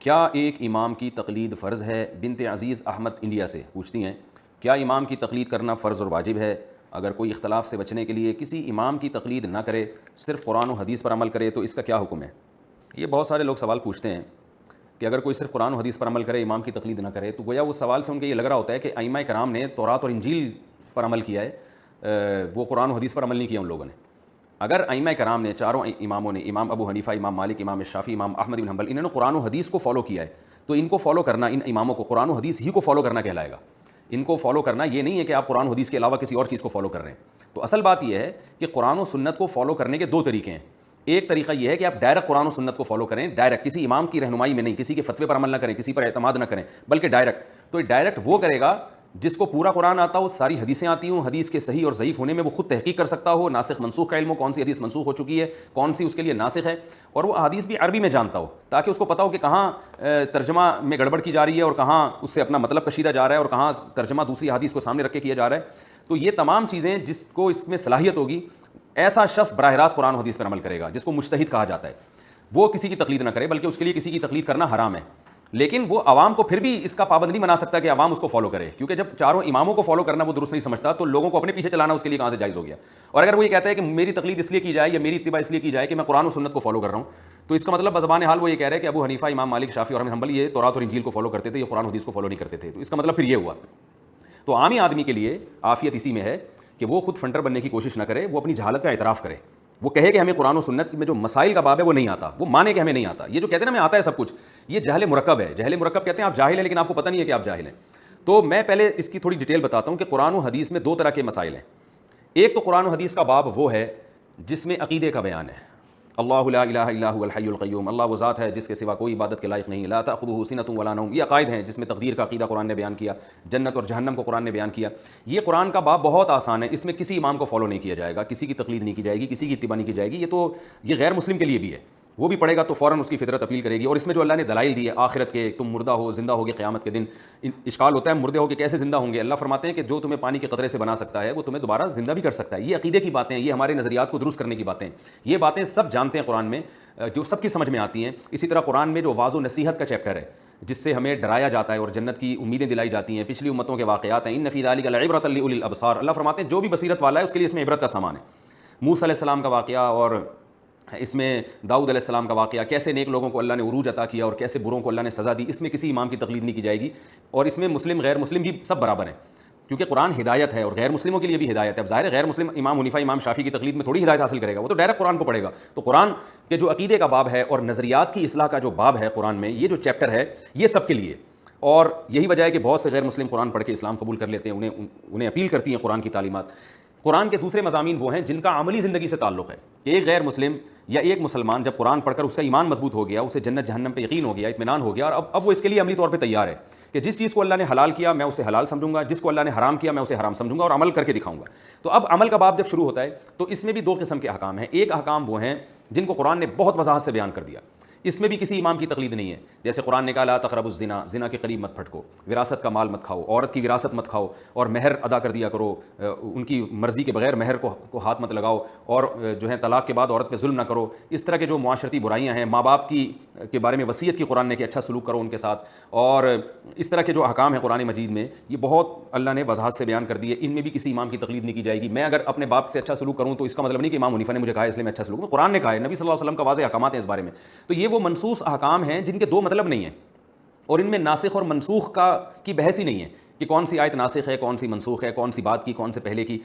کیا ایک امام کی تقلید فرض ہے؟ بنت عزیز احمد انڈیا سے پوچھتی ہیں، کیا امام کی تقلید کرنا فرض اور واجب ہے؟ اگر کوئی اختلاف سے بچنے کے لیے کسی امام کی تقلید نہ کرے، صرف قرآن و حدیث پر عمل کرے تو اس کا کیا حکم ہے؟ یہ بہت سارے لوگ سوال پوچھتے ہیں کہ اگر کوئی صرف قرآن و حدیث پر عمل کرے، امام کی تقلید نہ کرے، تو گویا وہ سوال سے ان کے یہ لگ رہا ہوتا ہے کہ ائمہ کرام نے تورات اور انجیل پر عمل کیا ہے، وہ قرآن و حدیث پر عمل نہیں کیا ان لوگوں نے۔ اگر ائمہ کرام نے، چاروں اماموں نے، امام ابو حنیفہ، امام مالک، امام شافعی، امام احمد بن حنبل، انہوں نے قرآن و حدیث کو فالو کیا ہے، تو ان کو فالو کرنا، ان اماموں کو قرآن و حدیث ہی کو فالو کرنا کہلائے گا۔ ان کو فالو کرنا یہ نہیں ہے کہ آپ قرآن و حدیث کے علاوہ کسی اور چیز کو فالو کر رہے ہیں۔ تو اصل بات یہ ہے کہ قرآن و سنت کو فالو کرنے کے دو طریقے ہیں۔ ایک طریقہ یہ ہے کہ آپ ڈائریکٹ قرآن و سنت کو فالو کریں، ڈائریکٹ، کسی امام کی رہنمائی میں نہیں، کسی کے فتوے پر عمل نہ کریں، کسی پر اعتماد نہ کریں، بلکہ ڈائریکٹ۔ تو ڈائریکٹ وہ کرے گا جس کو پورا قرآن آتا ہو، ساری حدیثیں آتی ہوں، حدیث کے صحیح اور ضعیف ہونے میں وہ خود تحقیق کر سکتا ہو، ناسخ منسوخ کا علم ہو، کون سی حدیث منسوخ ہو چکی ہے، کون سی اس کے لیے ناسخ ہے، اور وہ حدیث بھی عربی میں جانتا ہو تاکہ اس کو پتہ ہو کہ کہاں ترجمہ میں گڑبڑ کی جا رہی ہے اور کہاں اس سے اپنا مطلب کشیدہ جا رہا ہے اور کہاں ترجمہ دوسری حدیث کو سامنے رکھ کے کیا جا رہا ہے۔ تو یہ تمام چیزیں جس کو اس میں صلاحیت ہوگی، ایسا شخص براہ راست قرآن و حدیث پر عمل کرے گا، جس کو مجتہد کہا جاتا ہے۔ وہ کسی کی تقلید نہ کرے، بلکہ اس کے لیے کسی کی تقلید کرنا حرام ہے، لیکن وہ عوام کو پھر بھی اس کا پابند نہیں بنا سکتا کہ عوام اس کو فالو کرے، کیونکہ جب چاروں اماموں کو فالو کرنا وہ درست نہیں سمجھتا تو لوگوں کو اپنے پیچھے چلانا اس کے لیے کہاں سے جائز ہو گیا۔ اور اگر وہ یہ کہتا ہے کہ میری تقلید اس لیے کی جائے یا میری اتباع اس لیے کی جائے کہ میں قرآن و سنت کو فالو کر رہا ہوں، تو اس کا مطلب بزبان حال وہ یہ کہہ رہا ہے کہ ابو حنیفہ، امام مالک، شافعی اور احمد حنبل یہ تورات اور انجیل کو فالو کرتے تھے، یہ قرآن و حدیث کو فالو نہیں کرتے تھے۔ تو اس کا مطلب پھر یہ ہوا۔ تو عامی آدمی کے لیے عافیت اسی میں ہے کہ وہ خود فنٹر بننے کی کوشش نہ کرے، وہ اپنی جہالت کا اعتراف کرے، وہ کہے کہ ہمیں قرآن و سنت میں جو مسائل کا باب ہے وہ نہیں آتا، وہ مانے کہ ہمیں نہیں آتا۔ یہ جو کہتے ہیں نا ہمیں آتا ہے سب کچھ، یہ جہل مرکب ہے۔ جہل مرکب کہتے ہیں آپ جاہل ہیں لیکن آپ کو پتہ نہیں ہے کہ آپ جاہل ہیں۔ تو میں پہلے اس کی تھوڑی ڈیٹیل بتاتا ہوں کہ قرآن و حدیث میں دو طرح کے مسائل ہیں۔ ایک تو قرآن و حدیث کا باب وہ ہے جس میں عقیدے کا بیان ہے۔ اللہ لا الہ الا هو الحی القیوم، اللہ وہ ذات ہے جس کے سوا کوئی عبادت کے لائق نہیں، لا تأخذہ سنۃ ولا نوم، یہ عقائد ہیں جس میں تقدیر کا عقیدہ قرآن نے بیان کیا، جنت اور جہنم کو قرآن نے بیان کیا۔ یہ قرآن کا باب بہت آسان ہے، اس میں کسی امام کو فالو نہیں کیا جائے گا، کسی کی تقلید نہیں کی جائے گی، کسی کی اتباع نہیں کی جائے گی۔ یہ غیر مسلم کے لیے بھی ہے، وہ بھی پڑھے گا تو فوراً اس کی فطرت اپیل کرے گی۔ اور اس میں جو اللہ نے دلائل دی ہے آخرت کے، تم مردہ ہو، زندہ ہوگے قیامت کے دن۔ اشکال ہوتا ہے مردے ہو کے کیسے زندہ ہوں گے؟ اللہ فرماتے ہیں کہ جو تمہیں پانی کے قطرے سے بنا سکتا ہے وہ تمہیں دوبارہ زندہ بھی کر سکتا ہے۔ یہ عقیدے کی باتیں ہیں، یہ ہمارے نظریات کو درست کرنے کی باتیں ہیں، یہ باتیں سب جانتے ہیں قرآن میں، جو سب کی سمجھ میں آتی ہیں۔ اسی طرح قرآن میں جو واعظ و نصیحت کا چیپٹر ہے جس سے ہمیں ڈرایا جاتا ہے اور جنت کی امیدیں دلائی جاتی ہیں، پچھلی امتوں کے واقعات ہیں، ان فی ذلک لعبرۃ لأولی الابصار، اللہ فرماتے ہیں جو بھی بصیرت والا ہے اس کے لیے اس میں عبرت کا سامان ہے۔ موسیٰ علیہ السلام کا واقعہ اور اس میں داؤد علیہ السلام کا واقعہ، کیسے نیک لوگوں کو اللہ نے عروج عطا کیا اور کیسے بروں کو اللہ نے سزا دی، اس میں کسی امام کی تقلید نہیں کی جائے گی۔ اور اس میں مسلم غیر مسلم بھی سب برابر ہیں، کیونکہ قرآن ہدایت ہے اور غیر مسلموں کے لیے بھی ہدایت ہے۔ اب ظاہر ہے غیر مسلم امام حنیفہ، امام شافعی کی تقلید میں تھوڑی ہدایت حاصل کرے گا، وہ تو ڈائریکٹ قرآن کو پڑھے گا۔ تو قرآن کے جو عقیدے کا باب ہے اور نظریات کی اصلاح کا جو باب ہے قرآن میں، یہ جو چیپٹر ہے یہ سب کے لیے۔ اور یہی وجہ ہے کہ بہت سے غیر مسلم قرآن پڑھ کے اسلام قبول کر لیتے ہیں، انہیں اپیل کرتی ہیں قرآن کی تعلیمات۔ قرآن کے دوسرے مضامین وہ ہیں جن کا عملی زندگی سے تعلق ہے کہ ایک غیر مسلم یا ایک مسلمان جب قرآن پڑھ کر اس کا ایمان مضبوط ہو گیا، اسے جنت جہنم پہ یقین ہو گیا، اطمینان ہو گیا، اور اب وہ اس کے لیے عملی طور پہ تیار ہے کہ جس چیز کو اللہ نے حلال کیا میں اسے حلال سمجھوں گا، جس کو اللہ نے حرام کیا میں اسے حرام سمجھوں گا اور عمل کر کے دکھاؤں گا۔ تو اب عمل کا باب جب شروع ہوتا ہے تو اس میں بھی دو قسم کے احکام ہیں۔ ایک احکام وہ ہیں جن کو قرآن نے بہت وضاحت سے بیان کر دیا، اس میں بھی کسی امام کی تقلید نہیں ہے، جیسے قرآن نے کہا لا تقربوا الزنا، زنا کے قریب مت پھٹکو، وراثت کا مال مت کھاؤ، عورت کی وراثت مت کھاؤ، اور مہر ادا کر دیا کرو، ان کی مرضی کے بغیر مہر کو ہاتھ مت لگاؤ، اور جو ہے طلاق کے بعد عورت پہ ظلم نہ کرو۔ اس طرح کے جو معاشرتی برائیاں ہیں، ماں باپ کے بارے میں وصیت کی قرآن نے کہ اچھا سلوک کرو ان کے ساتھ، اور اس طرح کے جو احکام ہیں قرآن مجید میں یہ بہت اللہ نے وضاحت سے بیان کر دیے، ان میں بھی کسی امام کی تقلید نہیں کی جائے گی۔ میں اگر اپنے باپ سے اچھا سلوک کروں تو اس کا مطلب نہیں کہ امام حنیفہ نے مجھے کہا ہے اس لیے میں اچھا سلوک کروں، قرآن نے کہا ہے، نبی صلی اللہ علیہ وسلم کا واضح احکامات ہیں اس بارے میں۔ تو یہ وہ منصوص احکام ہیں جن کے دو مطلب نہیں ہیں، اور ان میں ناسخ اور منسوخ کی بحث ہی نہیں ہے کہ کون سی آیت ناسخ ہے، کون سی منسوخ ہے، کون سی بات کی کون سے پہلے کی،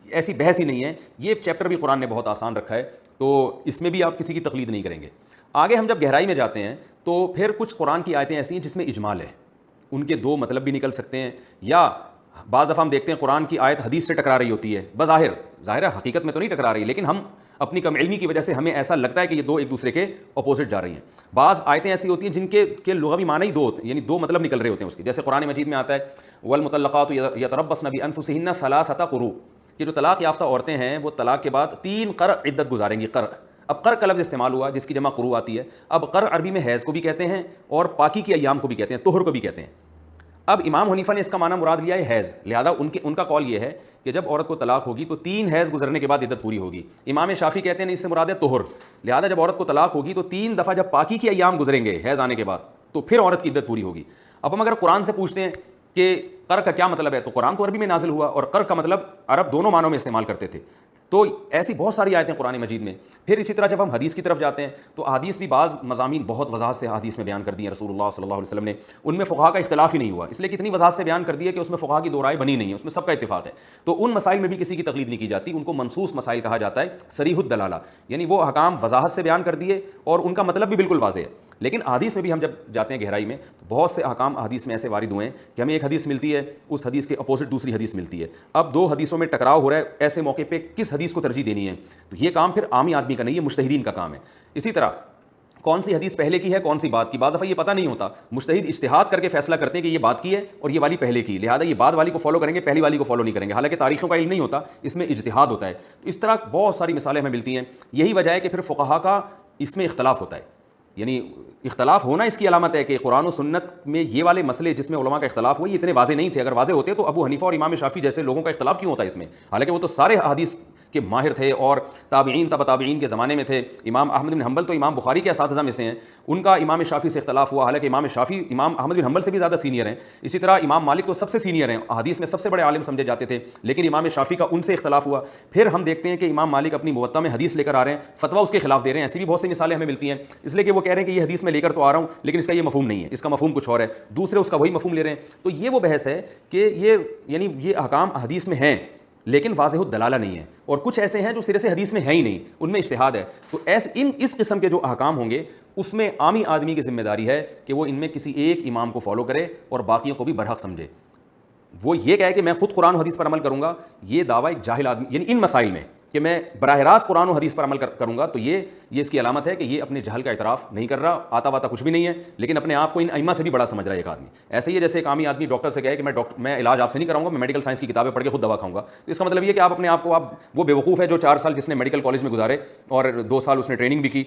ایسی بحث ہی نہیں ہے۔ یہ چیپٹر بھی قرآن نے بہت آسان رکھا ہے، تو اس میں بھی آپ کسی کی تقلید نہیں کریں گے۔ آگے ہم جب گہرائی میں جاتے ہیں تو پھر کچھ قرآن کی آیتیں ایسی ہیں جس میں اجمال ہے، ان کے دو مطلب بھی نکل سکتے ہیں، یا بعض دفعہ ہم دیکھتے ہیں قرآن کی آیت حدیث سے ٹکرا رہی ہوتی ہے، بظاہر ظاہر ہے حقیقت میں تو نہیں ٹکرا رہی، لیکن ہم اپنی کم علمی کی وجہ سے ہمیں ایسا لگتا ہے کہ یہ دو ایک دوسرے کے اپوزٹ جا رہی ہیں۔ بعض آیتیں ایسی ہوتی ہیں جن کے لغوی معنی ہی دو ہوتے ہیں، یعنی دو مطلب نکل رہے ہوتے ہیں اس کے، جیسے قرآن مجید میں آتا ہے والمطلقات یتربصن بانفسہن ثلاثۃ قروء، کہ جو طلاق یافتہ عورتیں ہیں وہ طلاق کے بعد 3 قرء عدت گزاریں گی۔ قرء، اب قرء کا لفظ استعمال ہوا جس کی جمع قروء آتی ہے۔ اب قرء عربی میں حیض کو بھی کہتے ہیں اور پاکی کی ایام کو بھی کہتے ہیں، طہر کو بھی کہتے ہیں۔ اب امام حنیفہ نے اس کا معنی مراد لیا ہے حیض، لہذا ان کا قول یہ ہے کہ جب عورت کو طلاق ہوگی تو 3 حیض گزرنے کے بعد عدت پوری ہوگی۔ امام شافعی کہتے ہیں اس سے مراد ہے طہر، لہذا جب عورت کو طلاق ہوگی تو 3 دفعہ جب پاکی کی ایام گزریں گے حیض آنے کے بعد تو پھر عورت کی عدت پوری ہوگی. اب ہم اگر قرآن سے پوچھتے ہیں کہ قر کا کیا مطلب ہے, تو قرآن تو عربی میں نازل ہوا اور قر کا مطلب عرب دونوں معنوں میں استعمال کرتے تھے. تو ایسی بہت ساری آیتیں قرآن مجید میں. پھر اسی طرح جب ہم حدیث کی طرف جاتے ہیں تو احادیث بھی بعض مضامین بہت وضاحت سے حدیث میں بیان کر دی ہیں رسول اللہ صلی اللہ علیہ وسلم نے. ان میں فقہا کا اختلاف ہی نہیں ہوا, اس لیے کتنی وضاحت سے بیان کر دی ہے کہ اس میں فقہا کی دو رائے بنی نہیں ہے, اس میں سب کا اتفاق ہے. تو ان مسائل میں بھی کسی کی تقلید نہیں کی جاتی, ان کو منصوص مسائل کہا جاتا ہے, صریح الدلالہ, یعنی وہ احکام وضاحت سے بیان کر دیے اور ان کا مطلب بھی بالکل واضح ہے. لیکن احادیث میں بھی ہم جب جاتے ہیں گہرائی میں تو بہت سے احکام حدیث میں ایسے وارد ہوئے ہیں کہ ہمیں ایک حدیث ملتی ہے, اس حدیث کے اپوزٹ دوسری حدیث ملتی ہے. اب دو حدیثوں میں ٹکراؤ ہو رہا ہے, ایسے موقع پہ کس حدیث کو ترجیح دینی ہے؟ تو یہ کام پھر عامی آدمی کا نہیں, یہ مجتہدین کا کام ہے. اسی طرح کون سی حدیث پہلے کی ہے کون سی بات کی, بعض دفعہ یہ پتہ نہیں ہوتا, مجتہد اجتہاد کر کے فیصلہ کرتے ہیں کہ یہ بات کی ہے اور یہ والی پہلے کی, لہٰذا یہ بعد والی کو فالو کریں گے, پہلی والی کو فالو نہیں کریں گے, حالانکہ تاریخوں کا علم نہیں ہوتا, اس میں اجتہاد ہوتا ہے. تو اس طرح بہت ساری مثالیں ہمیں ملتی ہیں. یہی وجہ ہے کہ پھر فقہا کا اس میں اختلاف ہوتا ہے, یعنی اختلاف ہونا اس کی علامت ہے کہ قرآن و سنت میں یہ والے مسئلے جس میں علماء کا اختلاف ہوئی اتنے واضح نہیں تھے. اگر واضح ہوتے تو ابو حنیفہ اور امام شافعی جیسے لوگوں کا اختلاف کیوں ہوتا ہے اس میں, حالانکہ وہ تو سارے حدیث کے ماہر تھے اور تابعین تبع تابعین کے زمانے میں تھے. امام احمد بن حنبل تو امام بخاری کے اساتذہ میں سے ہیں, ان کا امام شافعی سے اختلاف ہوا, حالانکہ امام شافعی امام احمد بن حنبل سے بھی زیادہ سینئر ہیں. اسی طرح امام مالک تو سب سے سینئر ہیں, حدیث میں سب سے بڑے عالم سمجھے جاتے تھے, لیکن امام شافعی کا ان سے اختلاف ہوا. پھر ہم دیکھتے ہیں کہ امام مالک اپنی موطا میں حدیث لے کر آ رہے ہیں, فتویٰ اس کے خلاف دے رہے ہیں. ایسی بھی بہت سی مثالیں ہمیں ملتی ہیں, اس لیے کہ وہ کہہ رہے ہیں کہ یہ حدیث میں لے کر تو آ رہا ہوں لیکن اس کا یہ مفہوم نہیں ہے, اس کا مفہوم کچھ اور ہے, دوسرے اس کا وہی مفہوم لے رہے ہیں. تو یہ وہ بحث ہے کہ یہ احکام حدیث میں ہیں لیکن واضح الدلالہ نہیں ہے, اور کچھ ایسے ہیں جو سرے سے حدیث میں ہیں ہی نہیں, ان میں اجتہاد ہے. تو اس قسم کے جو احکام ہوں گے اس میں عامی آدمی کی ذمہ داری ہے کہ وہ ان میں کسی ایک امام کو فالو کرے اور باقیوں کو بھی برحق سمجھے. وہ یہ کہے کہ میں خود قرآن و حدیث پر عمل کروں گا, یہ دعویٰ ایک جاہل آدمی, یعنی ان مسائل میں کہ میں براہ راست قرآن و حدیث پر عمل کروں گا, تو یہ اس کی علامت ہے کہ یہ اپنے جہل کا اعتراف نہیں کر رہا, آتا واتا کچھ بھی نہیں ہے, لیکن اپنے آپ کو ان ائمہ سے بھی بڑا سمجھ رہا ہے ایک آدمی. ایسے ہی ہے جیسے ایک عامی آدمی ڈاکٹر سے کہے کہ میں علاج آپ سے نہیں کراؤں گا, میں میڈیکل سائنس کی کتابیں پڑھ کے خود دوا کھاؤں گا. تو اس کا مطلب یہ کہ آپ اپنے آپ کو وہ بیوقوف ہے جو 4 سال جس نے میڈیکل کالج میں گزارے اور 2 سال اس نے ٹریننگ بھی کی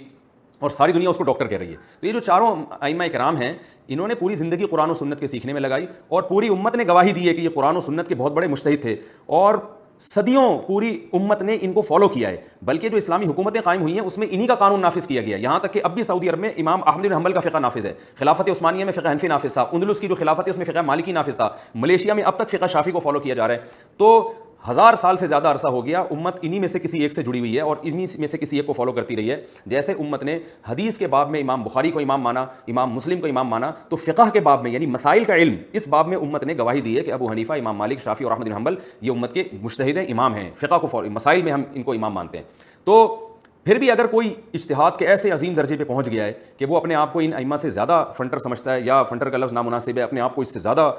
اور ساری دنیا اس کو ڈاکٹر کہہ رہی ہے. تو یہ جو چاروں ائمہ کرام ہیں انہوں نے پوری زندگی قرآن و سنت کے سیکھنے میں لگائی, اور پوری امت نے گواہی دی ہے کہ یہ قرآن و سنت کے بہت بڑے مجتہد تھے, اور صدیوں پوری امت نے ان کو فالو کیا ہے. بلکہ جو اسلامی حکومتیں قائم ہوئی ہیں اس میں انہی کا قانون نافذ کیا گیا ہے, یہاں تک کہ اب بھی سعودی عرب میں امام احمد بن حنبل کا فقہ نافذ ہے, خلافت عثمانیہ میں فقہ حنفی نافذ تھا, اندلس کی جو خلافت ہے اس میں فقہ مالکی نافذ تھا, ملیشیا میں اب تک فقہ شافعی کو فالو کیا جا رہا ہے. تو 1000 سال سے زیادہ عرصہ ہو گیا امت انہی میں سے کسی ایک سے جڑی ہوئی ہے اور انہی میں سے کسی ایک کو فالو کرتی رہی ہے. جیسے امت نے حدیث کے باب میں امام بخاری کو امام مانا, امام مسلم کو امام مانا, تو فقہ کے باب میں یعنی مسائل کا علم اس باب میں امت نے گواہی دی ہے کہ ابو حنیفہ, امام مالک, شافعی اور احمد بن حنبل یہ امت کے مجتہد ہیں, امام ہیں, فقہ کو مسائل میں ہم ان کو امام مانتے ہیں. تو پھر بھی اگر کوئی اجتہاد کے ایسے عظیم درجے پہ پہنچ گیا ہے کہ وہ اپنے آپ کو ان ائمہ سے زیادہ فنٹر سمجھتا ہے, یا فنٹر کا لفظ نامناسب ہے, اپنے آپ کو اس سے زیادہ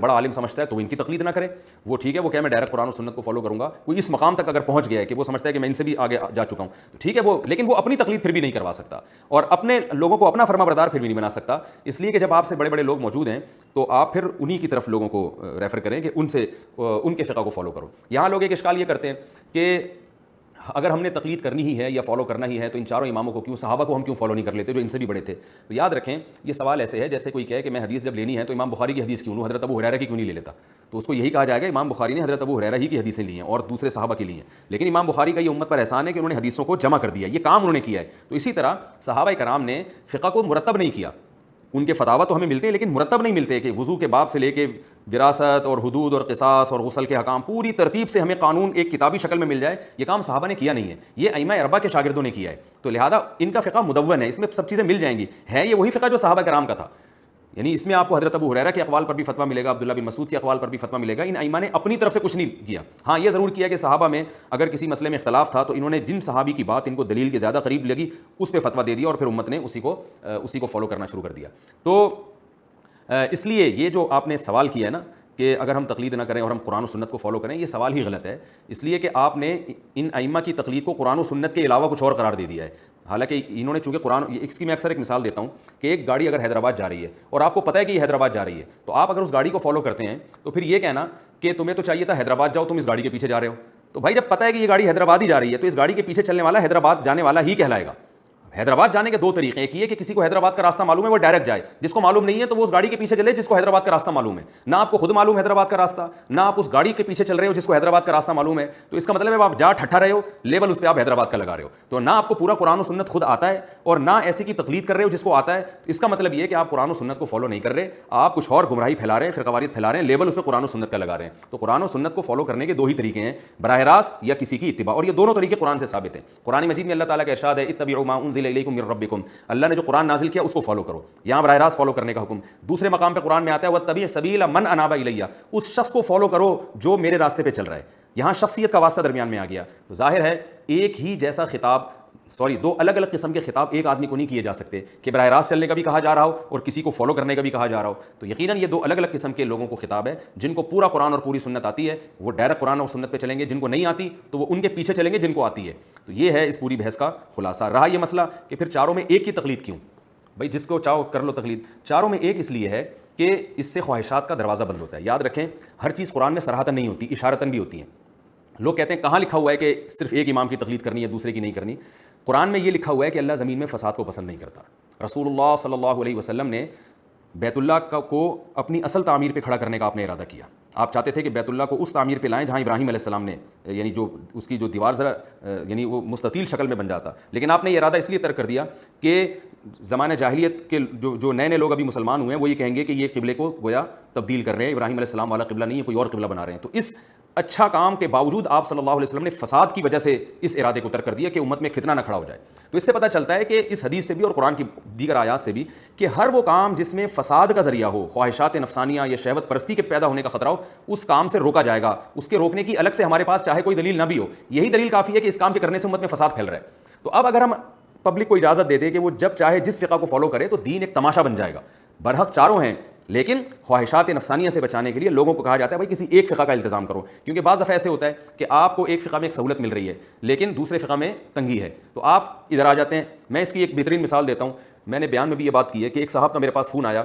بڑا عالم سمجھتا ہے, تو ان کی تقلید نہ کرے. وہ ٹھیک ہے, وہ کہ میں ڈائریکٹ قرآن و سنت کو فالو کروں گا. کوئی اس مقام تک اگر پہنچ گیا ہے کہ وہ سمجھتا ہے کہ میں ان سے بھی آگے جا چکا ہوں تو ٹھیک ہے, لیکن وہ اپنی تقلید پھر بھی نہیں کروا سکتا اور اپنے لوگوں کو اپنا فرما بردار پھر بھی نہیں بنا سکتا. اس لیے کہ جب آپ سے بڑے بڑے لوگ موجود ہیں تو آپ پھر انہی کی طرف لوگوں کو ریفر کریں کہ ان کے فقہ کو فالو کرو. یہاں لوگ ایک اشکال یہ کرتے ہیں کہ اگر ہم نے تقلید کرنی ہی ہے یا فالو کرنا ہی ہے تو ان چاروں اماموں کو کیوں, صحابہ کو ہم کیوں فالو نہیں کر لیتے جو ان سے بھی بڑے تھے؟ تو یاد رکھیں یہ سوال ایسے ہے جیسے کوئی کہے کہ میں حدیث جب لینی ہے تو امام بخاری کی حدیث کیوں لوں, حضرت ابو ہریرہ کی کیوں نہیں لے لیتا؟ تو اس کو یہی کہا جائے گا امام بخاری نے حضرت ابو ہریرہ ہی کی حدیثیں لی ہیں اور دوسرے صحابہ کی لی ہیں, لیکن امام بخاری کا یہ امت پر احسان ہے کہ انہوں نے حدیثوں کو جمع کر دیا, یہ کام انہوں نے کیا ہے. تو اسی طرح صحابہ کرام نے فقہ کو مرتب نہیں کیا, ان کے فتاویٰ تو ہمیں ملتے ہیں لیکن مرتب نہیں ملتے کہ وضو کے باب سے لے کے وراثت اور حدود اور قصاص اور غسل کے احکام پوری ترتیب سے ہمیں قانون ایک کتابی شکل میں مل جائے. یہ کام صحابہ نے کیا نہیں ہے, یہ ائمہ اربعہ کے شاگردوں نے کیا ہے. تو لہذا ان کا فقہ مدون ہے, اس میں سب چیزیں مل جائیں گی. ہے یہ وہی فقہ جو صحابہ کرام کا تھا, یعنی اس میں آپ کو حضرت ابو ہریرہ کے اقوال پر بھی فتویٰ ملے گا, عبداللہ بن مسعود کے اقوال پر بھی فتویٰ ملے گا. ان ائمہ نے اپنی طرف سے کچھ نہیں کیا. ہاں یہ ضرور کیا کہ صحابہ میں اگر کسی مسئلے میں اختلاف تھا تو انہوں نے جن صحابی کی بات ان کو دلیل کے زیادہ قریب لگی اس پہ فتویٰ دے دیا اور پھر امت نے اسی کو فالو کرنا شروع کر دیا. تو اس لیے یہ جو آپ نے سوال کیا ہے نا کہ اگر ہم تقلید نہ کریں اور ہم قرآن و سنت کو فالو کریں, یہ سوال ہی غلط ہے. اس لیے کہ آپ نے ان ائمہ کی تقلید کو قرآن و سنت کے علاوہ کچھ اور قرار دے دیا ہے. حالانکہ انہوں نے چونکہ قرآن, اس کی میں اکثر ایک مثال دیتا ہوں کہ ایک گاڑی اگر حیدرآباد جا رہی ہے اور آپ کو پتہ ہے کہ یہ حیدرآباد جا رہی ہے, تو آپ اگر اس گاڑی کو فالو کرتے ہیں تو پھر یہ کہنا کہ تمہیں تو چاہیے تھا حیدرآباد جاؤ, تم اس گاڑی کے پیچھے جا رہے ہو. تو بھائی جب پتہ ہے کہ یہ گاڑی حیدرآباد ہی جا رہی ہے تو اس گاڑی کے پیچھے چلنے والا حیدرآباد جانے والا ہی کہلائے گا. حیدرآباد جانے کے دو طریقے ہیں، ایک یہ کہ کسی کو حیدرآباد کا راستہ معلوم ہے وہ ڈائریکٹ جائے، جس کو معلوم نہیں ہے تو وہ اس گاڑی کے پیچھے چلے جس کو حیدرآباد کا راستہ معلوم ہے۔ نہ آپ کو خود معلوم حیدرآباد کا راستہ، نہ آپ اس گاڑی کے پیچھے چل رہے ہو جس کو حیدرآباد کا راستہ معلوم ہے، تو اس کا مطلب ہے آپ جا ٹھٹھا رہے ہو، لیبل اس پہ آپ حیدرآباد کا لگا رہے ہو۔ تو نہ آپ کو پورا قرآن و سنت خود آتا ہے اور نہ ایسی کی تقلید کر رہے ہو جس کو آتا ہے، اس کا مطلب یہ ہے کہ آپ قرآن و سنت کو فالو نہیں کر رہے، آپ کچھ اور گمراہی پھیلا رہے ہیں، فرقواریت پھیلا رہے ہیں، لیبل اس پہ قرآن و سنت کا لگا رہے ہیں۔ تو قرآن و سنت کو فالو کرنے کے دو ہی طریقے ہیں، براہ راست یا کسی کی اتباع، اور یہ دونوں طریقے قرآن سے ثابت ہیں۔ قرآن مجید میں اللہ تعالیٰ کا ارشاد ہے اتبعوا ما انزل الیکم من ربکم، اللہ نے جو قرآن نازل کیا اس کو فالو کرو، یہاں براہ راست فالو کرنے کا حکم۔ دوسرے مقام پہ قرآن میں آتا ہے واتبع سبیل من اناب الی، اس شخص کو فالو کرو جو میرے راستے پہ چل رہا ہے، یہاں شخصیت کا واسطہ درمیان میں آ گیا۔ تو ظاہر ہے ایک ہی جیسا خطاب، دو الگ الگ قسم کے خطاب ایک آدمی کو نہیں کیے جا سکتے کہ براہ راست چلنے کا بھی کہا جا رہا ہو اور کسی کو فالو کرنے کا بھی کہا جا رہا ہو۔ تو یقیناً یہ دو الگ الگ قسم کے لوگوں کو خطاب ہے، جن کو پورا قرآن اور پوری سنت آتی ہے وہ ڈائریکٹ قرآن اور سنت پہ چلیں گے، جن کو نہیں آتی تو وہ ان کے پیچھے چلیں گے جن کو آتی ہے۔ تو یہ ہے اس پوری بحث کا خلاصہ۔ رہا یہ مسئلہ کہ پھر چاروں میں ایک کی تقلید کیوں؟ بھائی جس کو چاہو کر لو تقلید، چاروں میں ایک اس لیے ہے کہ اس سے خواہشات کا دروازہ بند ہوتا ہے۔ یاد رکھیں ہر چیز قرآن میں صراحتاً نہیں ہوتی، اشارتاً بھی ہوتی ہیں۔ لوگ کہتے ہیں کہاں لکھا ہوا ہے کہ صرف ایک امام کی تقلید کرنی ہے دوسرے کی نہیں کرنی؟ قرآن میں یہ لکھا ہوا ہے کہ اللہ زمین میں فساد کو پسند نہیں کرتا۔ رسول اللہ صلی اللہ علیہ وسلم نے بیت اللہ کو اپنی اصل تعمیر پہ کھڑا کرنے کا آپ نے ارادہ کیا۔ آپ چاہتے تھے کہ بیت اللہ کو اس تعمیر پہ لائیں جہاں ابراہیم علیہ السلام نے، یعنی جو اس کی جو دیوار ذرا یعنی وہ مستطیل شکل میں بن جاتا، لیکن آپ نے یہ ارادہ اس لیے ترک کر دیا کہ زمانہ جاہلیت کے جو نئے لوگ ابھی مسلمان ہوئے ہیں وہ یہ کہیں گے کہ یہ قبلے کو گویا تبدیل کر رہے ہیں، ابراہیم علیہ السلام والا قبلہ نہیں ہے، کوئی اور قبلہ بنا رہے ہیں۔ تو اس اچھا کام کے باوجود آپ صلی اللہ علیہ وسلم نے فساد کی وجہ سے اس ارادے کو ترک کر دیا کہ امت میں فتنہ نہ کھڑا ہو جائے۔ تو اس سے پتہ چلتا ہے کہ اس حدیث سے بھی اور قرآن کی دیگر آیات سے بھی کہ ہر وہ کام جس میں فساد کا ذریعہ ہو، خواہشات نفسانیہ یا شہوت پرستی کے پیدا ہونے کا خطرہ ہو، اس کام سے روکا جائے گا۔ اس کے روکنے کی الگ سے ہمارے پاس چاہے کوئی دلیل نہ بھی ہو، یہی دلیل کافی ہے کہ اس کام کے کرنے سے امت میں فساد پھیل رہا ہے۔ تو اب اگر ہم پبلک کو اجازت دے دیں کہ وہ جب چاہے جس فقہ کو فالو کرے تو دین ایک تماشا بن جائے گا۔ برحق چاروں ہیں، لیکن خواہشات نفسانیہ سے بچانے کے لیے لوگوں کو کہا جاتا ہے بھائی کسی ایک فقہ کا التزام کرو، کیونکہ بعض دفعہ ایسے ہوتا ہے کہ آپ کو ایک فقہ میں ایک سہولت مل رہی ہے لیکن دوسرے فقہ میں تنگی ہے، تو آپ ادھر آ جاتے ہیں۔ میں اس کی ایک بہترین مثال دیتا ہوں، میں نے بیان میں بھی یہ بات کی ہے کہ ایک صاحب کا میرے پاس فون آیا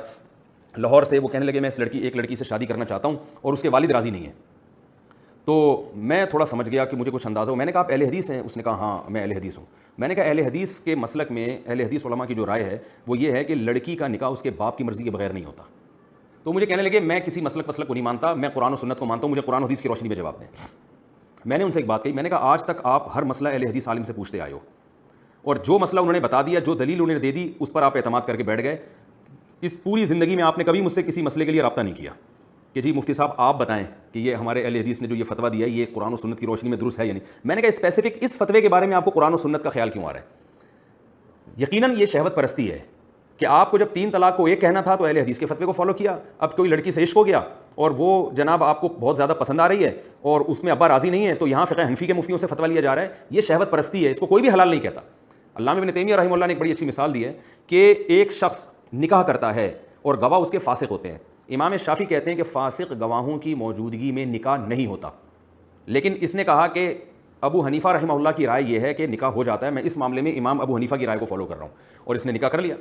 لاہور سے، وہ کہنے لگے میں ایک لڑکی سے شادی کرنا چاہتا ہوں اور اس کے والد راضی نہیں ہیں۔ تو میں تھوڑا سمجھ گیا کہ مجھے کچھ اندازہ ہو، میں نے کہا آپ اہل حدیث ہیں؟ اس نے کہا ہاں میں اہل حدیث ہوں۔ میں نے کہا اہل حدیث کے مسلک میں اہل حدیث علماء کی جو رائے ہے وہ یہ ہے کہ لڑکی کا نکاح اس کے باپ کی مرضی کے بغیر نہیں ہوتا۔ تو مجھے کہنے لگے میں کسی مسلک کو نہیں مانتا، میں قرآن و سنت کو مانتا ہوں، مجھے قرآن و حدیث کی روشنی میں جواب دیں۔ میں نے ان سے ایک بات کہی، میں نے کہا آج تک آپ ہر مسئلہ اہل حدیث عالم سے پوچھتے آئے ہو اور جو مسئلہ انہوں نے بتا دیا، جو دلیل انہوں نے دے دی اس پر آپ اعتماد کر کے بیٹھ گئے۔ اس پوری زندگی میں آپ نے کبھی مجھ سے کسی مسئلے کے لیے رابطہ نہیں کیا کہ جی مفتی صاحب آپ بتائیں کہ یہ ہمارے اہل حدیث نے جو یہ فتویٰ دیا ہے یہ قرآن و سنت کی روشنی میں درست ہے یا نہیں۔ میں نے کہا اسپیسیفک اس فتوے کے بارے میں آپ کو قرآن و سنت کا خیال کیوں آ رہا ہے؟ یقیناً یہ شہوت پرستی ہے کہ آپ کو جب 3 طلاق کو ایک کہنا تھا تو اہل حدیث کے فتوے کو فالو کیا، اب کوئی لڑکی سے عشق ہو گیا اور وہ جناب آپ کو بہت زیادہ پسند آ رہی ہے اور اس میں ابا راضی نہیں ہے تو یہاں فقہ حنفی کے مفتیوں سے فتویٰ لیا جا رہا ہے۔ یہ شہوت پرستی ہے، اس کو کوئی بھی حلال نہیں کہتا۔ علامہ ابن تیمیہ رحمہ اللہ نے ایک بڑی اچھی مثال دی ہے کہ ایک شخص نکاح کرتا ہے اور گواہ اس کے فاسق ہوتے ہیں۔ امام شافعی کہتے ہیں کہ فاسق گواہوں کی موجودگی میں نکاح نہیں ہوتا، لیکن اس نے کہا کہ ابو حنیفہ رحمہ اللہ کی رائے یہ ہے کہ نکاح ہو جاتا ہے، میں اس معاملے میں امام ابو حنیفہ کی رائے کو فالو کر رہا ہوں، اور اس نے نکاح کر لیا۔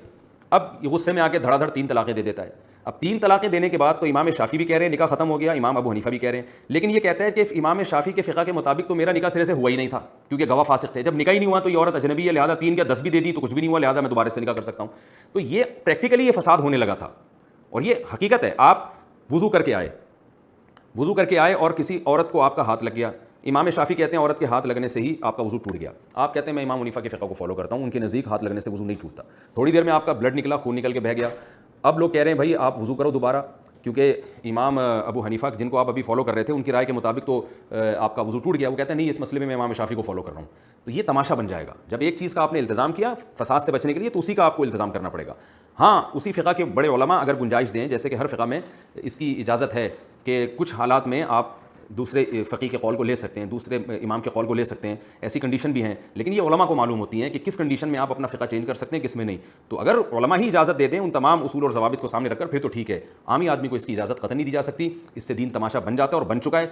اب یہ غصے میں آ کے دھڑا دھڑ 3 طلاقیں دے دیتا ہے۔ اب 3 طلاقیں دینے کے بعد تو امام شافعی بھی کہہ رہے ہیں نکاح ختم ہو گیا، امام ابو حنیفہ بھی کہہ رہے ہیں، لیکن یہ کہتا ہے کہ امام شافعی کے فقہ کے مطابق تو میرا نکاح سرے سے ہوا ہی نہیں تھا کیونکہ گواہ فاسق تھے، جب نکاح ہی نہیں ہوا تو یہ عورت اجنبی ہے، لہٰذا 3 یا 10 بھی دے دی تو کچھ بھی نہیں ہوا، لہٰذا میں دوبارہ سے نکاح کر سکتا ہوں۔ تو یہ پریکٹیکلی یہ فساد ہونے لگا تھا، اور یہ حقیقت ہے۔ آپ وضو کر کے آئے اور کسی عورت کو آپ کا ہاتھ لگ گیا، امام شافعی کہتے ہیں عورت کے ہاتھ لگنے سے ہی آپ کا وضو ٹوٹ گیا، آپ کہتے ہیں میں امام حنیفہ کے فقہ کو فالو کرتا ہوں، ان کے نزدیک ہاتھ لگنے سے وضو نہیں ٹوٹتا، تھوڑی دیر میں آپ کا بلڈ نکلا، خون نکل کے بہہ گیا۔ اب لوگ کہہ رہے ہیں بھائی آپ وضو کرو دوبارہ، کیونکہ امام ابو حنیفہ جن کو آپ ابھی فالو کر رہے تھے ان کی رائے کے مطابق تو آپ کا وضو ٹوٹ گیا۔ وہ کہتے ہیں نہیں اس مسئلے میں امام شافعی کو فالو کر رہا ہوں۔ تو یہ تماشا بن جائے گا، جب ایک چیز کا آپ نے التزام کیا فساد سے بچنے کے لیے تو اسی کا آپ کو التزام کرنا پڑے گا۔ ہاں اسی فقہ کے بڑے علماء اگر گنجائش دیں، جیسے کہ ہر فقہ میں اس کی اجازت ہے کہ کچھ حالات میں آپ دوسرے فقی کے قول کو لے سکتے ہیں، دوسرے امام کے قول کو لے سکتے ہیں، ایسی کنڈیشن بھی ہیں، لیکن یہ علماء کو معلوم ہوتی ہیں کہ کس کنڈیشن میں آپ اپنا فقہ چینج کر سکتے ہیں کس میں نہیں۔ تو اگر علماء ہی اجازت دے دیں ان تمام اصول اور ضوابط کو سامنے رکھ کر پھر تو ٹھیک ہے، عامی آدمی کو اس کی اجازت قطعی نہیں دی جا سکتی، اس سے دین تماشا بن جاتا ہے اور بن چکا ہے۔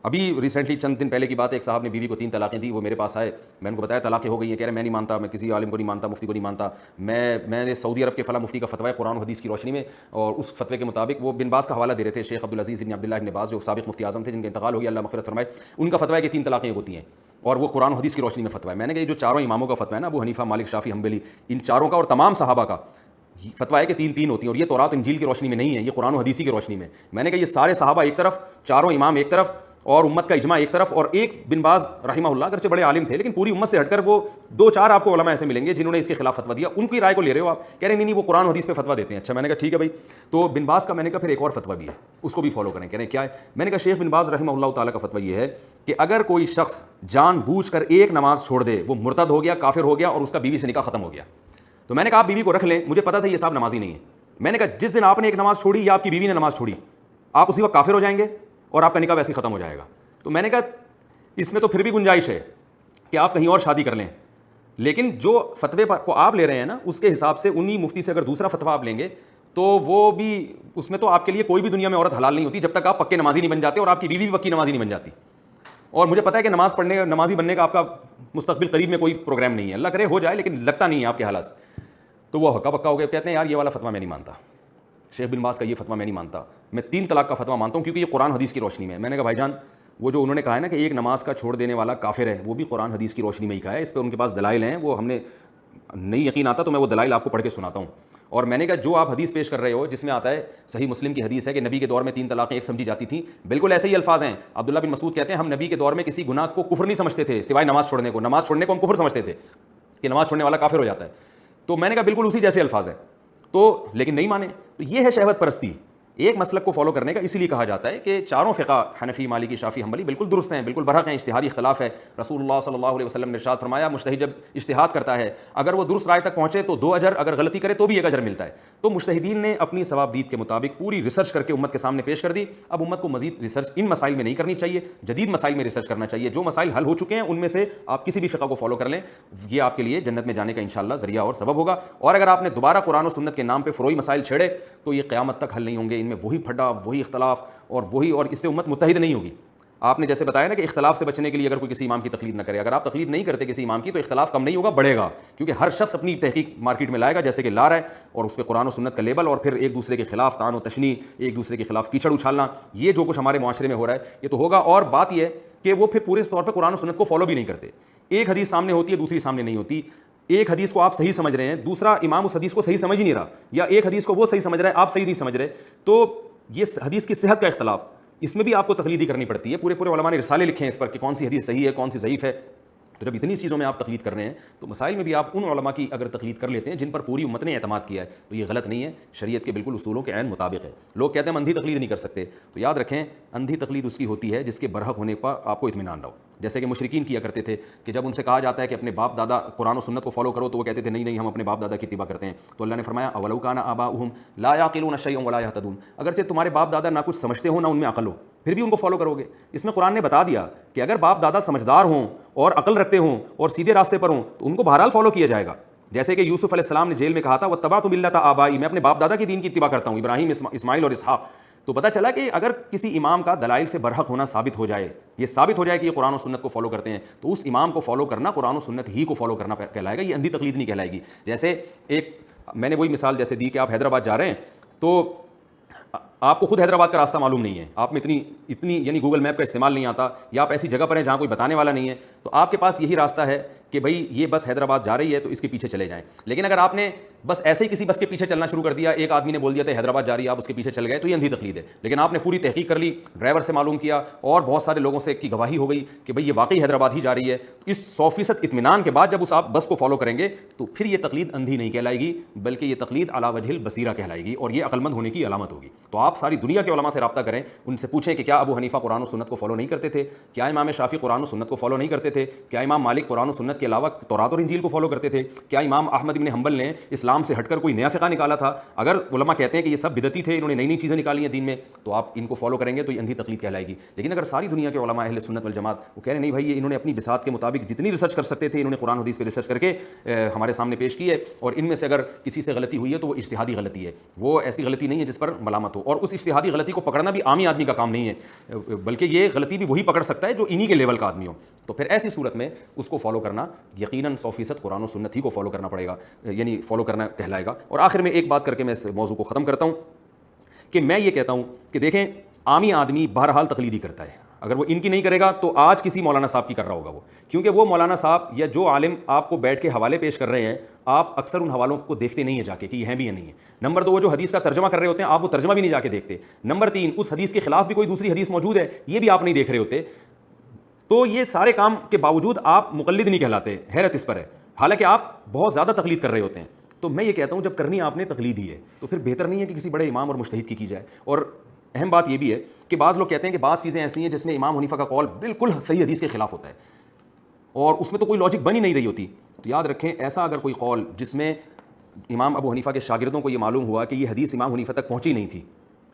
ابھی ریسنٹلی چند دن پہلے کی بات ہے، ایک صاحب نے بیوی کو 3 طلاقیں دی، وہ میرے پاس آئے، میں ان کو بتایا طلاقیں ہو گئی ہیں، کہہ رہے میں نہیں مانتا، میں کسی عالم کو نہیں مانتا، مفتی کو نہیں مانتا، میں نے سعودی عرب کے فلاں مفتی کا فتویٰ قرآن و حدیث کی روشنی میں، اور اس فتوے کے مطابق وہ بن باز کا حوالہ دے رہے تھے، شیخ عبدالعزیز بن عبداللہ بن باز جو سابق مفتی اعظم تھے جن کا انتقال ہو گیا اللہ مغفرت فرمائے، ان کا فتویٰ ہے کہ 3 طلاقیں ہوتی ہیں۔ اور وہ قرآن و حدیث کی روشنی میں فتویٰ ہے. میں نے کہا یہ جو چاروں اماموں کا فتویٰ ہے نا، ابو حنیفہ، مالک، شافعی، حنبلی، ان چاروں کا اور تمام صحابہ کا فتویٰ ہے کہ تین تین ہوتی ہیں، اور یہ تورات و انجیل کی روشنی میں نہیں ہے، یہ قرآن و حدیث کی روشنی میں. میں نے کہا یہ سارے صحابہ ایک طرف، چاروں امام ایک طرف، اور امت کا اجماع ایک طرف، اور ایک بن باز رحمہ اللہ، اگرچہ بڑے عالم تھے لیکن پوری امت سے ہٹ کر وہ دو چار آپ کو علماء ایسے ملیں گے جنہوں نے اس کے خلاف فتویٰ دیا. ان کی رائے کو لے رہے ہو آپ، کہہ رہے ہیں نہیں وہ قرآن و حدیث پہ فتویٰ دیتے ہیں. اچھا، میں نے کہا ٹھیک ہے بھائی. تو بن باز کا میں نے کہا پھر ایک اور فتویٰ بھی ہے، اس کو بھی فالو کریں. کہہ رہے ہیں کیا ہے؟ میں نے کہا شیخ بن باز رحمہ اللہ تعالیٰ کا فتویٰ یہ ہے کہ اگر کوئی شخص جان بوجھ کر ایک نماز چھوڑ دے، وہ مرتد ہو گیا، کافر ہو گیا، اور اس کا بیوی سے نکاح ختم ہو گیا. تو میں نے کہا آپ بیوی کو رکھ لیں. مجھے پتا تھا یہ صاحب نمازی نہیں ہے. میں نے کہا جس دن آپ نے ایک نماز چھوڑی یا آپ کی بیوی نے نماز چھوڑی، آپ اسی وقت کافر ہو جائیں گے اور آپ کا نکاح ویسے ہی ختم ہو جائے گا. تو میں نے کہا اس میں تو پھر بھی گنجائش ہے کہ آپ کہیں اور شادی کر لیں، لیکن جو فتوے کو آپ لے رہے ہیں نا، اس کے حساب سے انہی مفتی سے اگر دوسرا فتویٰ آپ لیں گے تو وہ بھی، اس میں تو آپ کے لیے کوئی بھی دنیا میں عورت حلال نہیں ہوتی جب تک آپ پکے نمازی نہیں بن جاتے، اور آپ کی بیوی بھی پکی نمازی نہیں بن جاتی. اور مجھے پتا ہے کہ نمازی بننے کا آپ کا مستقبل قریب میں کوئی پروگرام نہیں ہے، اللہ کرے ہو جائے، لیکن لگتا نہیں ہے آپ کے حالات سے. تو وہ ہکا بکا ہو گئے، کہتے ہیں یار یہ والا فتویٰ میں نہیں مانتا، شیخ بن باز کا یہ فتویٰ میں نہیں مانتا، میں 3 طلاق کا فتویٰ مانتا ہوں کیونکہ یہ قرآن حدیث کی روشنی میں ہے. میں نے کہا بھائی جان وہ جو انہوں نے کہا ہے نا کہ ایک نماز کا چھوڑ دینے والا کافر ہے، وہ بھی قرآن حدیث کی روشنی میں ہی کہا ہے. اس پہ ان کے پاس دلائل ہیں، وہ ہم نے نہیں یقین آتا تو میں وہ دلائل آپ کو پڑھ کے سناتا ہوں. اور میں نے کہا جو آپ حدیث پیش کر رہے ہو جس میں آتا ہے، صحیح مسلم کی حدیث ہے کہ نبی کے دور میں 3 طلاقیں ایک سمجھی جاتی تھیں، بالکل ایسے ہی الفاظ ہیں. عبداللہ بن مسعود کہتے ہیں ہم نبی کے دور میں کسی گناہ کو کفر نہیں سمجھتے تھے سوائے نماز چھوڑنے کو. نماز چھوڑنے کو ہم کفر سمجھتے تھے کہ نماز چھوڑنے والا کافر ہو جاتا ہے. تو میں نے کہا بالکل اسی جیسے الفاظ ہیں. تو لیکن نہیں مانے. تو یہ ہے شہوت پرستی، ایک مسلک کو فالو کرنے کا. اسی لیے کہا جاتا ہے کہ چاروں فقہ، حنفی، مالکی، شافعی، حنبلی، بالکل درست ہیں، بالکل برحق ہیں، اجتہادی اختلاف ہے. رسول اللہ صلی اللہ علیہ وسلم نے ارشاد فرمایا مجتہد جب اجتہاد کرتا ہے اگر وہ درست رائے تک پہنچے تو 2 اجر، اگر غلطی کرے تو بھی 1 اجر ملتا ہے. تو مجتہدین نے اپنی ثوابدید کے مطابق پوری ریسرچ کر کے امت کے سامنے پیش کر دی. اب امت کو مزید ریسرچ ان مسائل میں نہیں کرنی چاہیے، جدید مسائل میں ریسرچ کرنا چاہیے. جو مسائل حل ہو چکے ہیں ان میں سے آپ کسی بھی فقہ کو فالو کر لیں، یہ آپ کے لیے جنت میں جانے کا انشاءاللہ ذریعہ اور سبب ہوگا. اور اگر آپ نے دوبارہ قرآن و سنت کے نام پہ فروعی مسائل چھیڑے تو یہ قیامت تک حل نہیں ہوں گے. ان میں وہی پھڈا، وہی اختلاف اور اس سے امت متحد نہیں ہوگی. آپ نے جیسے بتایا نا کہ اختلاف سے بچنے کے لیے اگر کوئی کسی امام کی تقلید نہ کرے، اگر آپ تقلید نہیں کرتے کسی امام کی تو اختلاف کم نہیں ہوگا، بڑھے گا. کیونکہ ہر شخص اپنی تحقیق مارکیٹ میں لائے گا جیسے کہ لا رہا ہے، اور اس پہ قرآن و سنت کا لیبل، اور پھر ایک دوسرے کے خلاف طعن و تشنیع، ایک دوسرے کے خلاف کیچڑ اچھالنا، یہ جو کچھ ہمارے معاشرے میں ہو رہا ہے یہ تو ہوگا. اور بات یہ ہے کہ وہ پھر پورے طور پہ قرآن و سنت کو فالو بھی نہیں کرتے. ایک حدیث سامنے ہوتی ہے، دوسری سامنے نہیں ہوتی. ایک حدیث کو آپ صحیح سمجھ رہے ہیں، دوسرا امام اس حدیث کو صحیح سمجھ ہی نہیں رہا، یا ایک حدیث کو وہ صحیح سمجھ رہا ہے، آپ صحیح نہیں سمجھ رہے. تو یہ حدیث کی صحت کا اختلاف، اس میں بھی آپ کو تقلید ہی کرنی پڑتی ہے. پورے علماء نے رسالے لکھے ہیں اس پر کہ کون سی حدیث صحیح ہے، کون سی ضعیف ہے. تو جب اتنی چیزوں میں آپ تقلید کر رہے ہیں تو مسائل میں بھی آپ ان علماء کی اگر تقلید کر لیتے ہیں جن پر پوری امت نے اعتماد کیا ہے تو یہ غلط نہیں ہے، شریعت کے بالکل اصولوں کے عین مطابق ہے. لوگ کہتے ہیں ہم اندھی تقلید نہیں کر سکتے، تو یاد رکھیں اندھی تقلید اس کی ہوتی ہے جس کے برحق ہونے پر آپ کو اطمینان رہو. جیسے کہ مشرکین کیا کرتے تھے کہ جب ان سے کہا جاتا ہے کہ اپنے باپ دادا قرآن و سنت کو فالو کرو تو وہ کہتے تھے نہیں ہم اپنے باپ دادا کی اتباع کرتے ہیں. تو اللہ نے فرمایا اولو کان آباؤہم لا یعقلون شیئا ولا یہتدون، اگرچہ تمہارے باپ دادا نہ کچھ سمجھتے ہوں نہ ان میں عقل ہو پھر بھی ان کو فالو کرو گے. اس میں قرآن نے بتا دیا کہ اگر باپ دادا سمجھدار ہوں اور عقل رکھتے ہوں اور سیدھے راستے پر ہوں تو ان کو بہرحال فالو کیا جائے گا. جیسے کہ یوسف علیہ السلام نے جیل میں کہا تھا واتبعت ملۃ آبائی، میں اپنے باپ دادا کی دین کی اتباع کرتا ہوں، ابراہیم، اسماعیل اور اسحاق. تو پتہ چلا کہ اگر کسی امام کا دلائل سے برحق ہونا ثابت ہو جائے، یہ ثابت ہو جائے کہ یہ قرآن و سنت کو فالو کرتے ہیں، تو اس امام کو فالو کرنا قرآن و سنت ہی کو فالو کرنا کہلائے گا، یہ اندھی تقلید نہیں کہلائے گی. جیسے ایک میں نے وہی مثال جیسے دی کہ آپ حیدرآباد جا رہے ہیں تو آپ کو خود حیدرآباد کا راستہ معلوم نہیں ہے، آپ میں اتنی یعنی گوگل میپ کا استعمال نہیں آتا، یا آپ ایسی جگہ پر ہیں جہاں کوئی بتانے والا نہیں ہے، تو آپ کے پاس یہی راستہ ہے کہ بھائی یہ بس حیدرآباد جا رہی ہے تو اس کے پیچھے چلے جائیں. لیکن اگر آپ نے بس ایسے ہی کسی بس کے پیچھے چلنا شروع کر دیا، ایک آدمی نے بول دیا تھا حیدرآباد جا رہی ہے، آپ اس کے پیچھے چل گئے، تو یہ اندھی تقلید ہے. لیکن آپ نے پوری تحقیق کر لی، ڈرائیور سے معلوم کیا اور بہت سارے لوگوں سے کی گواہی ہو گئی کہ بھئی یہ واقعی حیدرآباد ہی جا رہی ہے. اس 100% اطمینان کے بعد جب اس آپ بس کو فالو کریں گے تو پھر یہ تقلید اندھی نہیں کہلائے گی بلکہ یہ تقلید علی وجہ البصیرہ کہلائے گی، اور یہ عقل مند ہونے کی علامت ہوگی. تو آپ ساری دنیا کے علماء سے رابطہ کریں، ان سے پوچھیں کہ کیا ابو حنیفہ قرآن و سنت کو فالو نہیں کرتے تھے، کیا امام شافعی قرآن و سنت کو فالو نہیں کرتے تھے، کیا امام مالک قرآن و سنت کے علاوہ تورات اور انجیل کو فالو کرتے تھے، کیا امام احمد بن حنبل نے اسلام سے ہٹ کر کوئی نیا فقہ نکالا تھا. اگر علماء کہتے ہیں کہ یہ سب بدعتی تھے، انہوں نے نئی چیزیں نکالی ہیں دین میں، تو آپ ان کو فالو کریں گے تو یہ اندھی تقلید کہلائے گی. لیکن اگر ساری دنیا کے علماء اہل سنت والجماعت وہ کہہ رہے ہیں نہیں بھائی یہ انہوں نے اپنی بساط کے مطابق جتنی ریسرچ کر سکتے تھے انہوں نے قرآن حدیث پہ ریسرچ کر کے ہمارے سامنے پیش کی ہے، اور ان میں سے اگر کسی سے غلطی ہوئی ہے تو وہ اجتہادی غلطی ہے، وہ ایسی غلطی نہیں ہے جس پر ملامت ہو. اور اس اجتہادی غلطی کو پکڑنا بھی عامی آدمی کا کام نہیں ہے، بلکہ یہ غلطی بھی وہی پکڑ سکتا ہے جو انہی کے لیول کا آدمی ہو. تو پھر ایسی صورت میں اس کو فالو کرنا یقیناً 100% قرآن و سنت ہی کو فالو کرنا پڑے گا، یعنی فالو کرنا کہلائے گا. اور آخر میں ایک بات کر کے میں اس موضوع کو ختم کرتا ہوں کہ میں یہ کہتا ہوں کہ دیکھیں عامی آدمی بہرحال تقلید ہی کرتا ہے. اگر وہ ان کی نہیں کرے گا تو آج کسی مولانا صاحب کی کر رہا ہوگا وہ، کیونکہ وہ مولانا صاحب یا جو عالم آپ کو بیٹھ کے حوالے پیش کر رہے ہیں آپ اکثر ان حوالوں کو دیکھتے نہیں ہیں جا کے کہ یہ ہیں بھی یا نہیں ہے. نمبر 2 وہ جو حدیث کا ترجمہ کر رہے ہوتے ہیں آپ وہ ترجمہ بھی نہیں جا کے دیکھتے. نمبر 3 اس حدیث کے خلاف بھی کوئی دوسری حدیث موجود ہے یہ بھی آپ نہیں دیکھ رہے ہوتے. تو یہ سارے کام کے باوجود آپ مقلد نہیں کہلاتے. حیرت اس پر ہے، حالانکہ آپ بہت زیادہ تقلید کر رہے ہوتے ہیں. تو میں یہ کہتا ہوں جب کرنی آپ نے تقلید ہی ہے تو پھر بہتر نہیں ہے کہ کسی بڑے امام اور مجتہد کی جائے. اور اہم بات یہ بھی ہے کہ بعض لوگ کہتے ہیں کہ بعض چیزیں ایسی ہیں جس میں امام حنیفہ کا قول بالکل صحیح حدیث کے خلاف ہوتا ہے اور اس میں تو کوئی لاجک بن ہی نہیں رہی ہوتی. تو یاد رکھیں ایسا اگر کوئی قول جس میں امام ابو حنیفہ کے شاگردوں کو یہ معلوم ہوا کہ یہ حدیث امام حنیفہ تک پہنچی نہیں تھی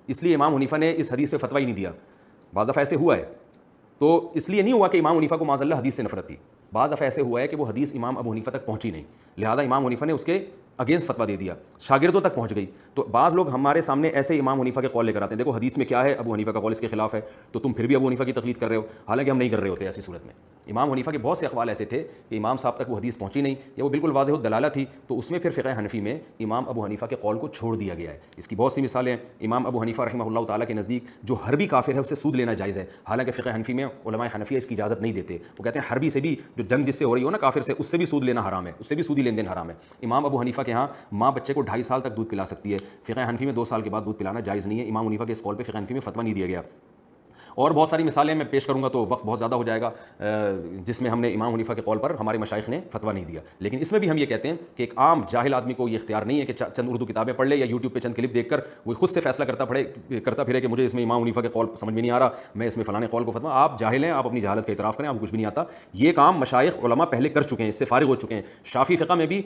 اس لیے امام حنیفہ نے اس حدیث پہ فتویٰ ہی نہیں دیا، بعض دفعہ ایسے ہوا ہے، تو اس لیے نہیں ہوا کہ امام حنیفہ کو معاذ اللہ حدیث سے نفرت تھی، بعض دفعہ ایسے ہوا ہے کہ وہ حدیث امام ابو حنیفہ تک پہنچی نہیں لہذا امام حنیفہ نے اس کے اگینسٹ فتویٰ دے دیا، شاگردوں تک پہنچ گئی. تو بعض لوگ ہمارے سامنے ایسے امام حنیفہ کے قول لے کر آتے ہیں دیکھو حدیث میں کیا ہے ابو حنیفہ کا قول اس کے خلاف ہے تو تم پھر بھی ابو حنیفہ کی تقلید کر رہے ہو، حالانکہ ہم نہیں کر رہے ہوتے. ایسی صورت میں امام حنیفہ کے بہت سے اقوال ایسے تھے کہ امام صاحب تک وہ حدیث پہنچی نہیں یا وہ بالکل واضح الدلالہ تھی تو اس میں پھر فقہ حنفی میں امام ابو حنیفہ کے قول کو چھوڑ دیا گیا ہے. اس کی بہت سی مثالیں ہیں. امام ابو حنیفہ رحمہ اللہ تعالیٰ کے نزدیک جو حربی کافر ہے اسے سود لینا جائز ہے، حالانکہ فقہ حنفی میں علماء حنفیہ اس کی اجازت نہیں دیتے. وہ کہتے ہیں حربی سے بھی جو جنگ جس سے ہو رہی ہو نا کافر سے اس سے بھی سود لینا حرام ہے، اس سے بھی سودی لین دین حرام ہے. امام ابو حنیفہ کے ہاں ماں بچے کو 2.5 سال تک دودھ پلا سکتی ہے، فقہ حنفی میں 2 سال کے بعد دودھ پلانا جائز نہیں ہے. امام حنیفہ کے اس قول پہ فقہ حنفی میں فتویٰ نہیں دیا گیا. اور بہت ساری مثالیں میں پیش کروں گا تو وقت بہت زیادہ ہو جائے گا جس میں ہم نے امام حنیفہ کے قول پر ہمارے مشائخ نے فتویٰ نہیں دیا. لیکن اس میں بھی ہم یہ کہتے ہیں کہ ایک عام جاہل آدمی کو یہ اختیار نہیں ہے کہ چند اردو کتابیں پڑھ لے یا یوٹیوب پہ چند کلپ دیکھ کر وہ خود سے فیصلہ کرتا پھرے کہ مجھے اس میں امام حنیفہ کے قول سمجھ میں نہیں آ رہا، میں اس میں فلاں قول کو فتویٰ. آپ جاہل ہیں، آپ اپنی جہالت کا اعتراف کریں، آپ کو کچھ بھی نہیں آتا. یہ کام مشائخ علماء پہلے کر چکے ہیں، اس سے فارغ ہو چکے ہیں. شافعی فقہ میں بھی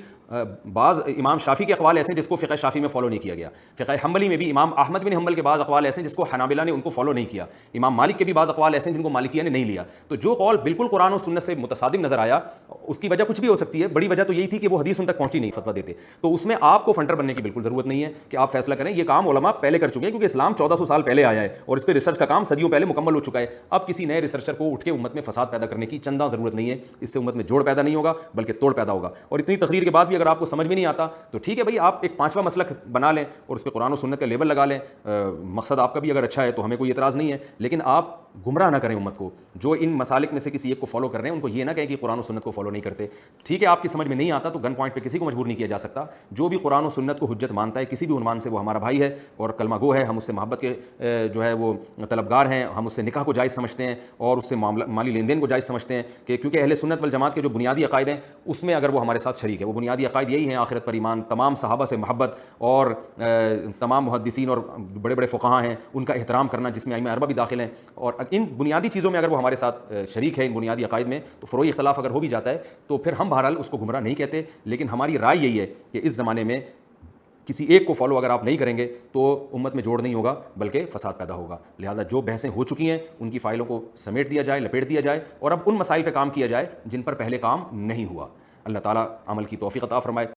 بعض امام شافعی کے اقوال ایسے ہیں جس کو فقہ شافعی میں فالو نہیں کیا گیا. فقہ حنبلی میں بھی امام احمد بن حنبل کے بعض اقوال ایسے ہیں جس کو حنابلہ نے ان کو فالو نہیں کیا. امام مالک کے بھی بعض اقوال ایسے ہیں جن کو مالکیہ نے نہیں لیا. تو جو قول بالکل قرآن و سنت سے متصادم نظر آیا اس کی وجہ کچھ بھی ہو سکتی ہے، بڑی وجہ تو یہی تھی کہ وہ حدیث ان تک پہنچی نہیں فتویٰ دیتے. تو اس میں آپ کو فنٹر بننے کی بالکل ضرورت نہیں ہے کہ آپ فیصلہ کریں. یہ کام علماء پہلے کر چکے ہیں کیونکہ اسلام 1400 سال پہلے آیا ہے اور اس پہ ریسرچ کا کام صدیوں پہلے مکمل ہو چکا ہے. اب کسی نئے ریسرچر کو اٹھ کے امت میں فساد پیدا کرنے کی چندہ ضرورت نہیں ہے. اس سے امت میں جوڑ پیدا نہیں ہوگا بلکہ توڑ پیدا ہوگا. اور اتنی تقریر کے بعد بھی اگر آپ کو سمجھ میں نہیں آتا تو ٹھیک ہے بھائی، آپ ایک 5واں مسلک بنا لیں اور اس پہ قرآن و سنت کا لیبل لگا لیں. مقصد آپ کا بھی اگر اچھا ہے تو ہمیں کوئی اعتراض نہیں ہے، لیکن آپ گمراہ نہ کریں امت کو. جو ان مسالک میں سے کسی ایک کو فالو کر رہے ہیں ان کو یہ نہ کہیں کہ قرآن و سنت کو فالو نہیں کرتے. ٹھیک ہے آپ کی سمجھ میں نہیں آتا تو گن پوائنٹ پہ کسی کو مجبور نہیں کیا جا سکتا. جو بھی قرآن و سنت کو حجت مانتا ہے کسی بھی عنوان سے وہ ہمارا بھائی ہے اور کلمہ گو ہے. ہم اس سے محبت کے جو ہے وہ طلبگار ہیں، ہم اس سے نکاح کو جائز سمجھتے ہیں اور اس سے مالی لین دین کو جائز سمجھتے ہیں کہ کیونکہ اہل سنت والجماعت کے جو بنیادی عقائد ہیں اس میں اگر وہ ہمارے ساتھ شریک ہے، وہ بنیادی عقائد یہی ہیں: آخرت پر ایمان، تمام صحابہ سے محبت اور تمام محدثین اور بڑے بڑے فقہاء ہیں ان کا احترام کرنا جس میں ائمہ اربعہ بھی داخل ہیں. اور ان بنیادی چیزوں میں اگر وہ ہمارے ساتھ شریک ہے ان بنیادی عقائد میں تو فروعی اختلاف اگر ہو بھی جاتا ہے تو پھر ہم بہرحال اس کو گمراہ نہیں کہتے. لیکن ہماری رائے یہی ہے کہ اس زمانے میں کسی ایک کو فالو اگر آپ نہیں کریں گے تو امت میں جوڑ نہیں ہوگا بلکہ فساد پیدا ہوگا. لہذا جو بحثیں ہو چکی ہیں ان کی فائلوں کو سمیٹ دیا جائے، لپیٹ دیا جائے اور اب ان مسائل پہ کام کیا جائے جن پر پہلے کام نہیں ہوا. اللہ تعالیٰ عمل کی توفیق عطا فرمائے.